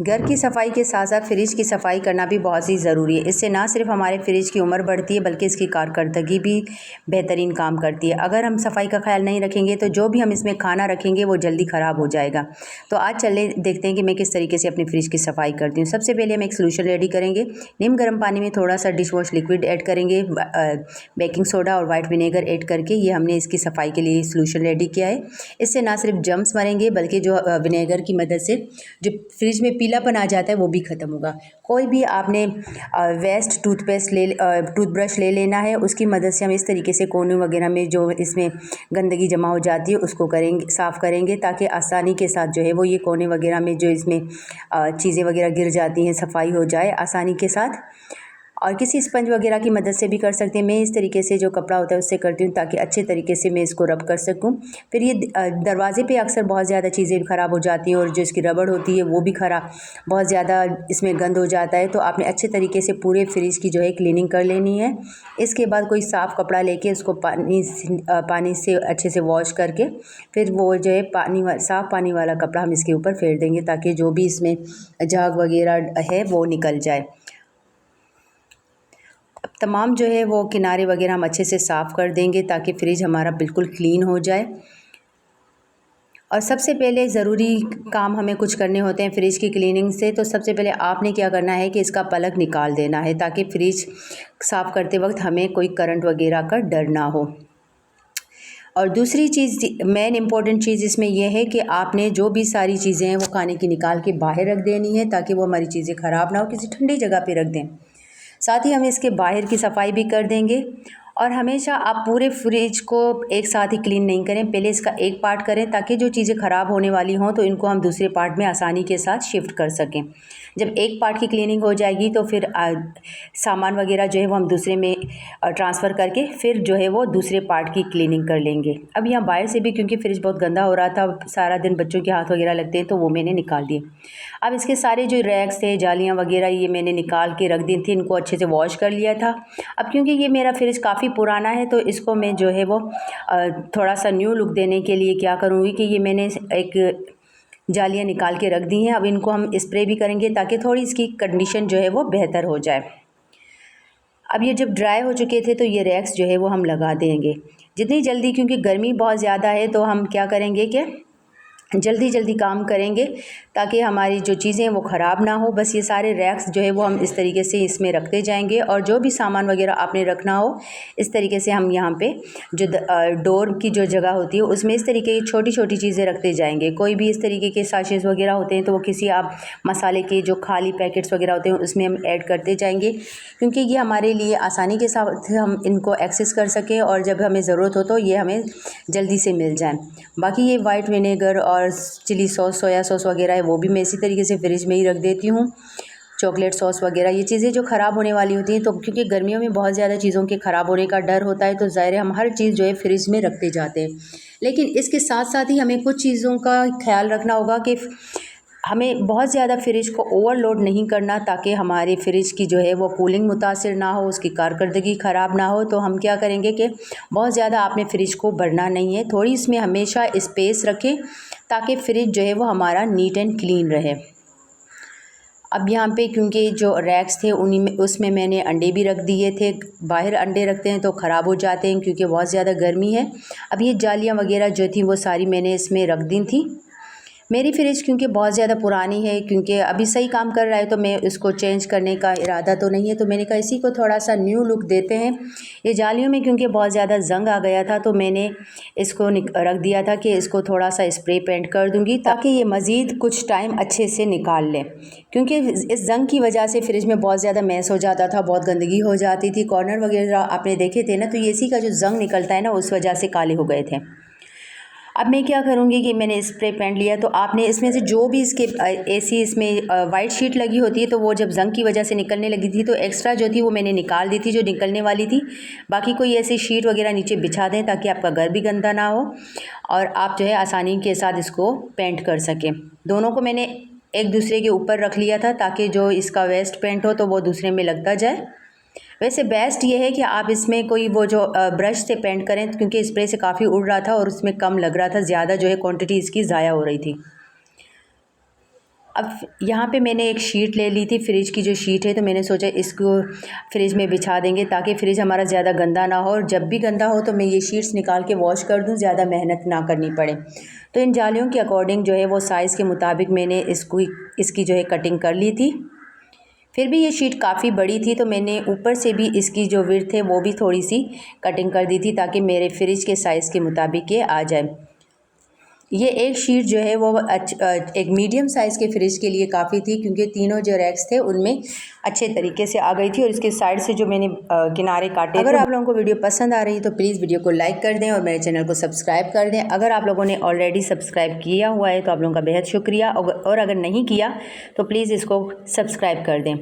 घर की सफाई के साथ साथ फ्रिज की सफाई करना भी बहुत ही ज़रूरी है। इससे ना सिर्फ हमारे फ्रिज की उम्र बढ़ती है बल्कि इसकी कारकर्दगी भी बेहतरीन काम करती है। अगर हम सफाई का ख्याल नहीं रखेंगे तो जो भी हम इसमें खाना रखेंगे वो जल्दी ख़राब हो जाएगा। तो आज चले देखते हैं कि मैं किस तरीके से अपनी फ्रिज की सफाई करती हूँ। सबसे पहले हम एक सोल्यूशन रेडी करेंगे। निम गर्म पानी में थोड़ा सा डिश वॉश लिक्विड ऐड करेंगे, बेकिंग सोडा और वाइट विनेगर ऐड करके ये हमने इसकी सफाई के लिए सोल्यूशन रेडी किया है। इससे ना सिर्फ जर्म्स मरेंगे बल्कि जो विनेगर की मदद से जो फ्रिज में पीलापन आ जाता है वो भी ख़त्म होगा। कोई भी आपने वेस्ट टूथब्रश ले लेना है, उसकी मदद से हम इस तरीके से कोने वगैरह में जो इसमें गंदगी जमा हो जाती है उसको साफ़ करेंगे ताकि आसानी के साथ जो है वो ये कोने वगैरह में जो इसमें चीज़ें वगैरह गिर जाती हैं सफाई हो जाए आसानी के साथ। और किसी स्पंज वगैरह की मदद से भी कर सकते हैं। मैं इस तरीके से जो कपड़ा होता है उससे करती हूँ ताकि अच्छे तरीके से मैं इसको रब कर सकूँ। फिर ये दरवाजे पे अक्सर बहुत ज़्यादा चीज़ें ख़राब हो जाती हैं और जो इसकी रबड़ होती है वो भी ख़राब, बहुत ज़्यादा इसमें गंद हो जाता है। तो आपने अच्छे तरीके से पूरे फ्रिज की जो है क्लीनिंग कर लेनी है। इसके बाद कोई साफ़ कपड़ा लेके उसको पानी से अच्छे से वॉश करके फिर वो जो है साफ़ पानी वाला कपड़ा हम इसके ऊपर फेर देंगे ताकि जो भी इसमें झाग वगैरह है वो निकल जाए। अब तमाम जो है वो किनारे वगैरह हम अच्छे से साफ़ कर देंगे ताकि फ्रिज हमारा बिल्कुल क्लीन हो जाए। और सबसे पहले ज़रूरी काम हमें कुछ करने होते हैं फ्रिज की क्लीनिंग से। तो सबसे पहले आपने क्या करना है कि इसका प्लग निकाल देना है ताकि फ्रिज साफ़ करते वक्त हमें कोई करंट वगैरह का डर ना हो। और दूसरी चीज़, मेन इम्पॉर्टेंट चीज़ इसमें यह है कि आपने जो भी सारी चीज़ें हैं वो खाने की निकाल के बाहर रख देनी है ताकि वो हमारी चीज़ें ख़राब ना हो, किसी ठंडी जगह पे रख दें। साथ ही हम इसके बाहर की सफाई भी कर देंगे। और हमेशा आप पूरे फ्रिज को एक साथ ही क्लीन नहीं करें, पहले इसका एक पार्ट करें ताकि जो चीज़ें ख़राब होने वाली हों तो इनको हम दूसरे पार्ट में आसानी के साथ शिफ्ट कर सकें। जब एक पार्ट की क्लीनिंग हो जाएगी तो फिर सामान वगैरह जो है वो हम दूसरे में ट्रांसफ़र करके फिर जो है वो दूसरे पार्ट की क्लीनिंग कर लेंगे। अब यहाँ बाहर से भी क्योंकि फ्रिज बहुत गंदा हो रहा था, सारा दिन बच्चों के हाथ वगैरह लगते हैं तो वो मैंने निकाल दिए। अब इसके सारे जो रैक्स थे, जालियाँ वगैरह, ये मैंने निकाल के रख दी थी, इनको अच्छे से वॉश कर लिया था। अब क्योंकि ये मेरा फ्रिज काफ़ी पुराना है तो इसको मैं जो है वो थोड़ा सा न्यू लुक देने के लिए क्या करूँगी कि ये मैंने एक जालियाँ निकाल के रख दी हैं। अब इनको हम स्प्रे भी करेंगे ताकि थोड़ी इसकी कंडीशन जो है वो बेहतर हो जाए। अब ये जब ड्राई हो चुके थे तो ये रैक्स जो है वो हम लगा देंगे जितनी जल्दी, क्योंकि गर्मी बहुत ज़्यादा है तो हम क्या करेंगे कि जल्दी जल्दी काम करेंगे ताकि हमारी जो चीज़ें हैं वो ख़राब ना हो। बस ये सारे रैक्स जो है वो हम इस तरीके से इसमें रखते जाएंगे और जो भी सामान वगैरह आपने रखना हो इस तरीके से हम यहाँ पे जो डोर की जो जगह होती है उसमें इस तरीके की छोटी छोटी चीज़ें रखते जाएंगे। कोई भी इस तरीके के साशेस वगैरह होते हैं तो वो किसी आप मसाले के जो खाली पैकेट्स वगैरह होते हैं उसमें हम ऐड करते जाएंगे क्योंकि ये हमारे लिए आसानी के साथ हम इनको एक्सेस कर सकें और जब हमें ज़रूरत हो तो ये हमें जल्दी से मिल जाए। बाकी ये वाइट विनेगर और चिली सॉस, सोया सॉस वगैरह है वो भी मैं इसी तरीके से फ्रिज में ही रख देती हूँ। चॉकलेट सॉस वगैरह, ये चीज़ें जो ख़राब होने वाली होती हैं तो क्योंकि गर्मियों में बहुत ज़्यादा चीज़ों के ख़राब होने का डर होता है तो ज़ाहिर है हम हर चीज़ जो है फ्रिज में रखते जाते हैं। लेकिन इसके साथ साथ ही हमें कुछ चीज़ों का ख्याल रखना होगा कि हमें बहुत ज़्यादा फ्रिज को ओवरलोड नहीं करना ताकि हमारे फ्रिज की जो है वो कूलिंग मुतासिर ना हो, उसकी कारकर्दगी ख़राब ना हो। तो हम क्या करेंगे कि बहुत ज़्यादा आपने फ्रिज को भरना नहीं है, थोड़ी इसमें हमेशा स्पेस रखें ताकि फ्रिज जो है वो हमारा नीट एंड क्लीन रहे। अब यहाँ पे क्योंकि जो रैक्स थे उन्हीं में उसमें मैंने अंडे भी रख दिए थे। बाहर अंडे रखते हैं तो ख़राब हो जाते हैं क्योंकि बहुत ज़्यादा गर्मी है। अब ये जालियाँ वगैरह जो थी वो सारी मैंने इसमें रख दी थी। मेरी फ्रिज क्योंकि बहुत ज़्यादा पुरानी है, क्योंकि अभी सही काम कर रहा है तो मैं इसको चेंज करने का इरादा तो नहीं है, तो मैंने कहा इसी को थोड़ा सा न्यू लुक देते हैं। ये जालियों में क्योंकि बहुत ज़्यादा जंग आ गया था तो मैंने इसको रख दिया था कि इसको थोड़ा सा स्प्रे पेंट कर दूंगी ताकि ये मज़ीद कुछ टाइम अच्छे से निकाल लें, क्योंकि इस जंग की वजह से फ्रिज में बहुत ज़्यादा मैस हो जाता था, बहुत गंदगी हो जाती थी। कॉर्नर वगैरह आपने देखे थे ना, तो ये इसी का जो जंग निकलता है ना उस वजह से काले हो गए थे। अब मैं क्या करूँगी कि मैंने स्प्रे पेंट लिया तो आपने इसमें से जो भी इसके ऐसी इसमें वाइट शीट लगी होती है तो वो जब जंग की वजह से निकलने लगी थी तो एक्स्ट्रा जो थी वो मैंने निकाल दी थी जो निकलने वाली थी। बाकी कोई ऐसी शीट वगैरह नीचे बिछा दें ताकि आपका घर भी गंदा ना हो और आप जो है आसानी के साथ इसको पेंट कर सकें। दोनों को मैंने एक दूसरे के ऊपर रख लिया था ताकि जो इसका वेस्ट पेंट हो तो वो दूसरे में लगता जाए। वैसे बेस्ट ये है कि आप इसमें कोई वो जो ब्रश से पेंट करें क्योंकि स्प्रे से काफ़ी उड़ रहा था और उसमें कम लग रहा था, ज़्यादा जो है क्वांटिटी इसकी ज़ाया हो रही थी। अब यहाँ पे मैंने एक शीट ले ली थी, फ्रिज की जो शीट है, तो मैंने सोचा इसको फ्रिज में बिछा देंगे ताकि फ्रिज हमारा ज़्यादा गंदा ना हो, और जब भी गंदा हो तो मैं ये शीट्स निकाल के वॉश कर दूँ, ज़्यादा मेहनत ना करनी पड़े। तो इन जालियों के अकॉर्डिंग जो है वो साइज़ के मुताबिक मैंने इसकी जो है कटिंग कर ली थी। फिर भी ये शीट काफ़ी बड़ी थी तो मैंने ऊपर से भी इसकी जो विड्थ है वो भी थोड़ी सी कटिंग कर दी थी ताकि मेरे फ्रिज के साइज़ के मुताबिक ये आ जाए। ये एक शीट जो है वो एक मीडियम साइज़ के फ्रिज के लिए काफ़ी थी, क्योंकि तीनों जो रैक्स थे उनमें अच्छे तरीके से आ गई थी, और इसके साइड से जो मैंने किनारे काटे। अगर आप लोगों को वीडियो पसंद आ रही है तो प्लीज़ वीडियो को लाइक कर दें और मेरे चैनल को सब्सक्राइब कर दें। अगर आप लोगों ने ऑलरेडी सब्सक्राइब किया हुआ है तो आप लोगों का बेहद शुक्रिया, और अगर नहीं किया तो प्लीज़ इसको सब्सक्राइब कर दें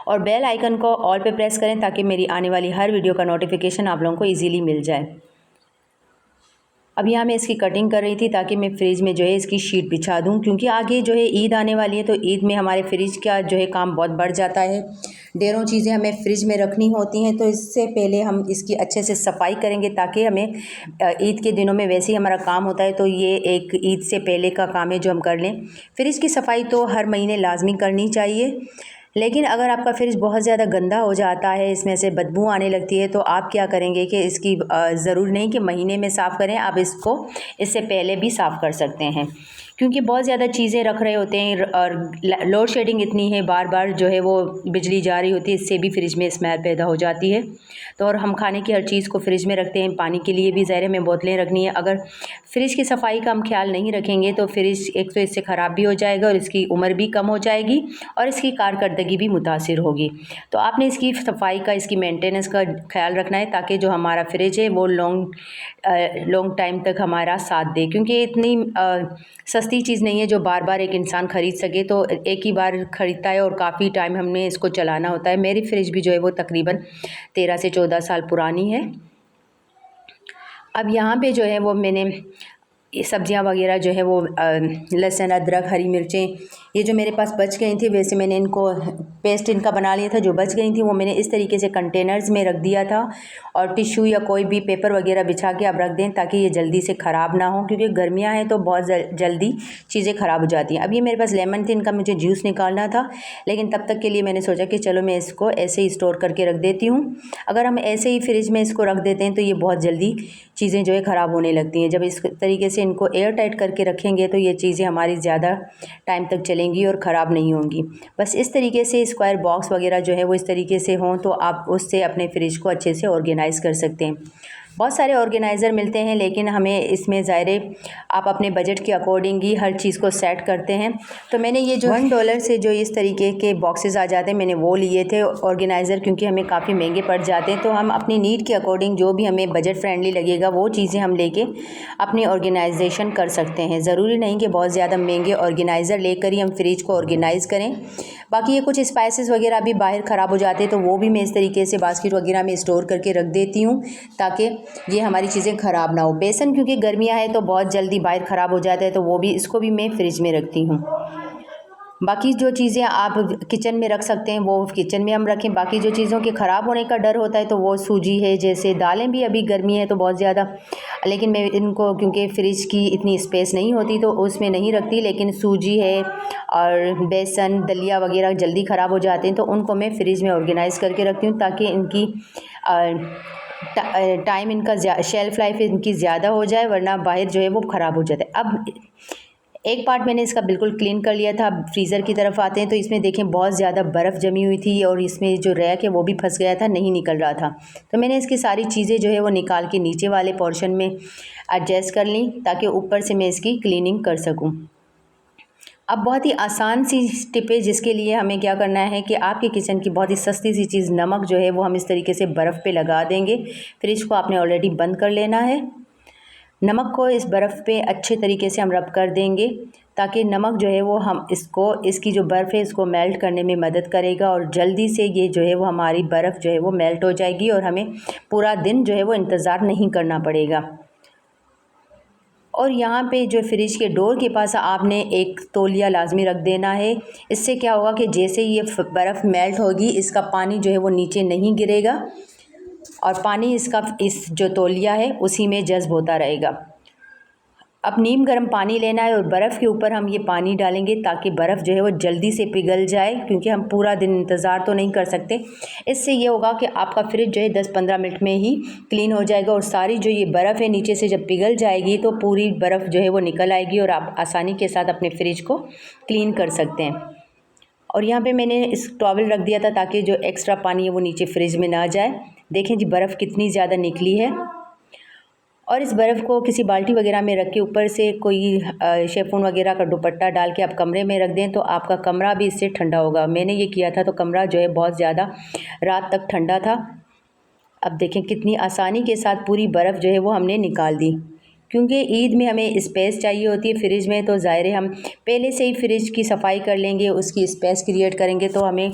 और बेल आइकन को ऑल पे प्रेस करें ताकि मेरी आने वाली हर वीडियो का नोटिफिकेशन आप लोगों को ईज़िली मिल जाए। अब यहाँ मैं इसकी कटिंग कर रही थी ताकि मैं फ्रिज में जो है इसकी शीट बिछा दूँ, क्योंकि आगे जो है ईद आने वाली है, तो ईद में हमारे फ्रिज का जो है काम बहुत बढ़ जाता है। ढेरों चीज़ें हमें फ्रिज में रखनी होती हैं, तो इससे पहले हम इसकी अच्छे से सफाई करेंगे ताकि हमें ईद के दिनों में वैसे ही हमारा काम होता है, तो ये एक ईद से पहले का काम है जो हम कर लें। फ्रिज की सफाई तो हर महीने लाजमी करनी चाहिए, लेकिन अगर आपका फ्रिज बहुत ज़्यादा गंदा हो जाता है, इसमें से बदबू आने लगती है, तो आप क्या करेंगे कि इसकी ज़रूर नहीं कि महीने में साफ़ करें, आप इसको इससे पहले भी साफ़ कर सकते हैं, क्योंकि बहुत ज़्यादा चीज़ें रख रहे होते हैं और लोड शेडिंग इतनी है, बार बार जो है वो बिजली जा रही होती है, इससे भी फ्रिज में स्मेल पैदा हो जाती है। तो और हम खाने की हर चीज़ को फ्रिज में रखते हैं, पानी के लिए भी ज़ाहिर में बोतलें रखनी है। अगर फ्रिज की सफाई का हम ख्याल नहीं रखेंगे तो फ्रिज एक तो इससे ख़राब भी हो जाएगा और इसकी उम्र भी कम हो जाएगी और इसकी कारकर्दगी भी मुतासिर होगी। तो आपने इसकी सफाई का, इसकी मेंटेनेंस का ख्याल रखना है ताकि जो हमारा फ्रिज है वो लॉन्ग टाइम तक हमारा साथ दे, क्योंकि इतनी सस्ती चीज़ नहीं है जो बार बार एक इंसान ख़रीद सके। तो एक ही बार ख़रीदता है और काफ़ी टाइम हमें इसको चलाना होता है। मेरी फ्रिज भी जो है वो तकरीबन 13 से 14 साल पुरानी है। अब यहाँ पे जो है वो मैंने ये सब्जियां वगैरह जो है वो लहसुन, अदरक, हरी मिर्चें, ये जो मेरे पास बच गई थी, वैसे मैंने इनको पेस्ट इनका बना लिया था। जो बच गई थी वो मैंने इस तरीके से कंटेनर्स में रख दिया था, और टिश्यू या कोई भी पेपर वगैरह बिछा के आप रख दें ताकि ये जल्दी से ख़राब ना हो, क्योंकि गर्मियाँ हैं तो बहुत जल्दी चीज़ें ख़राब हो जाती हैं। अब ये मेरे पास लेमन थी, इनका मुझे जूस निकालना था, लेकिन तब तक के लिए मैंने सोचा कि चलो मैं इसको ऐसे ही स्टोर करके रख देती हूँ। अगर हम ऐसे ही फ्रिज में इसको रख देते हैं तो ये बहुत जल्दी चीज़ें जो है ख़राब होने लगती हैं। जब इस तरीके से इनको एयर टाइट करके रखेंगे तो ये चीज़ें हमारी ज़्यादा टाइम तक चलेंगी और ख़राब नहीं होंगी। बस इस तरीके से स्क्वायर बॉक्स वगैरह जो है वो इस तरीके से हों तो आप उससे अपने फ्रिज को अच्छे से ऑर्गेनाइज़ कर सकते हैं। बहुत सारे ऑर्गेनाइज़र मिलते हैं, लेकिन हमें इसमें ज़ाहिर आप अपने बजट के अकॉर्डिंग ही हर चीज़ को सेट करते हैं। तो मैंने ये जो $1 से जो इस तरीके के बॉक्सेस आ जाते हैं, मैंने वो लिए थे ऑर्गेनाइज़र, क्योंकि हमें काफ़ी महंगे पड़ जाते हैं। तो हम अपनी नीड के अकॉर्डिंग जो भी हमें बजट फ्रेंडली लगेगा वो चीज़ें हम लेके अपनी ऑर्गेनाइजेशन कर सकते हैं। ज़रूरी नहीं कि बहुत ज़्यादा महंगे ऑर्गेनाइज़र लेकर ही हम फ्रिज को ऑर्गेनाइज़ करें। बाकी ये कुछ स्पाइसेस वगैरह भी बाहर ख़राब हो जाते हैं, तो वो भी मैं इस तरीके से बास्केट वगैरह में स्टोर करके रख देती हूँ ताकि ये हमारी चीज़ें ख़राब ना हो। बेसन क्योंकि गर्मियाँ हैं तो बहुत जल्दी बाहर ख़राब हो जाता है, तो वो भी, इसको भी मैं फ्रिज में रखती हूँ। बाकी जो चीज़ें आप किचन में रख सकते हैं वो किचन में हम रखें। बाकी जो चीज़ों के ख़राब होने का डर होता है तो वो सूजी है, जैसे दालें भी अभी गर्मी है तो बहुत ज़्यादा, लेकिन मैं इनको क्योंकि फ्रिज की इतनी स्पेस नहीं होती तो उसमें नहीं रखती, लेकिन सूजी है और बेसन, दलिया वगैरह जल्दी ख़राब हो जाते हैं तो उनको मैं फ्रिज में ऑर्गेनाइज़ करके रखती हूँ ताकि इनकी टाइम, इनका शेल्फ़ लाइफ इनकी ज़्यादा हो जाए, वरना बाहर जो है वो ख़राब हो जाता है। अब एक पार्ट मैंने इसका बिल्कुल क्लीन कर लिया था। अब फ्रीज़र की तरफ आते हैं तो इसमें देखें बहुत ज़्यादा बर्फ़ जमी हुई थी और इसमें जो रैक है वो भी फंस गया था, नहीं निकल रहा था। तो मैंने इसकी सारी चीज़ें जो है वो निकाल के नीचे वाले पोर्शन में एडजस्ट कर ली ताकि ऊपर से मैं इसकी क्लीनिंग कर सकूँ। अब बहुत ही आसान सी टिप है जिसके लिए हमें क्या करना है कि आपके किचन की बहुत ही सस्ती सी चीज़ नमक जो है वो हम इस तरीके से बर्फ़ पे लगा देंगे। फ्रिज को आपने ऑलरेडी बंद कर लेना है। नमक को इस बर्फ़ पे अच्छे तरीके से हम रब कर देंगे ताकि नमक जो है वो हम इसकी जो बर्फ़ है इसको मेल्ट करने में मदद करेगा, और जल्दी से ये जो है वो हमारी बर्फ़ जो है वो मेल्ट हो जाएगी और हमें पूरा दिन जो है वो इंतज़ार नहीं करना पड़ेगा। और यहाँ पे जो फ्रिज के डोर के पास आपने एक तौलिया लाजमी रख देना है। इससे क्या होगा कि जैसे ये बर्फ़ मेल्ट होगी इसका पानी जो है वो नीचे नहीं गिरेगा और पानी इसका, इस जो तौलिया है उसी में जज़्ब होता रहेगा। अब नीम गर्म पानी लेना है और बर्फ़ के ऊपर हम ये पानी डालेंगे ताकि बर्फ़ जो है वो जल्दी से पिघल जाए, क्योंकि हम पूरा दिन इंतज़ार तो नहीं कर सकते। इससे ये होगा कि आपका फ्रिज जो है 10-15 मिनट में ही क्लीन हो जाएगा और सारी जो ये बर्फ़ है नीचे से जब पिघल जाएगी तो पूरी बर्फ़ जो है वो निकल आएगी और आप आसानी के साथ अपने फ्रिज को क्लीन कर सकते हैं। और यहाँ पे मैंने इस टॉवल रख दिया था ताकि जो एक्स्ट्रा पानी है वो नीचे फ्रिज में ना जाए। देखें जी बर्फ़ कितनी ज़्यादा निकली है। और इस बर्फ़ को किसी बाल्टी वगैरह में रख के ऊपर से कोई शेफ़ून वगैरह का दुपट्टा डाल के आप कमरे में रख दें तो आपका कमरा भी इससे ठंडा होगा। मैंने ये किया था तो कमरा जो है बहुत ज़्यादा रात तक ठंडा था। अब देखें कितनी आसानी के साथ पूरी बर्फ़ जो है वो हमने निकाल दी, क्योंकि ईद में हमें स्पेस चाहिए होती है फ्रिज में, तो ज़ाहिर है हम पहले से ही फ्रिज की सफाई कर लेंगे, उसकी स्पेस क्रिएट करेंगे तो हमें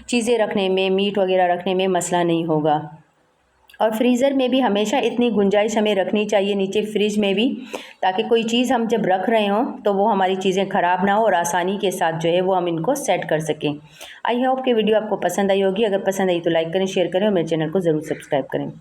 चीज़ें रखने में, मीट वगैरह रखने में मसला नहीं होगा। और फ्रीज़र में भी हमेशा इतनी गुंजाइश हमें रखनी चाहिए नीचे फ्रिज में भी, ताकि कोई चीज़ हम जब रख रहे हों तो वो हमारी चीज़ें ख़राब ना हो और आसानी के साथ जो है वो हम इनको सेट कर सकें। आई होप कि वीडियो आपको पसंद आई होगी। अगर पसंद आई तो लाइक करें, शेयर करें और मेरे चैनल को ज़रूर सब्सक्राइब करें।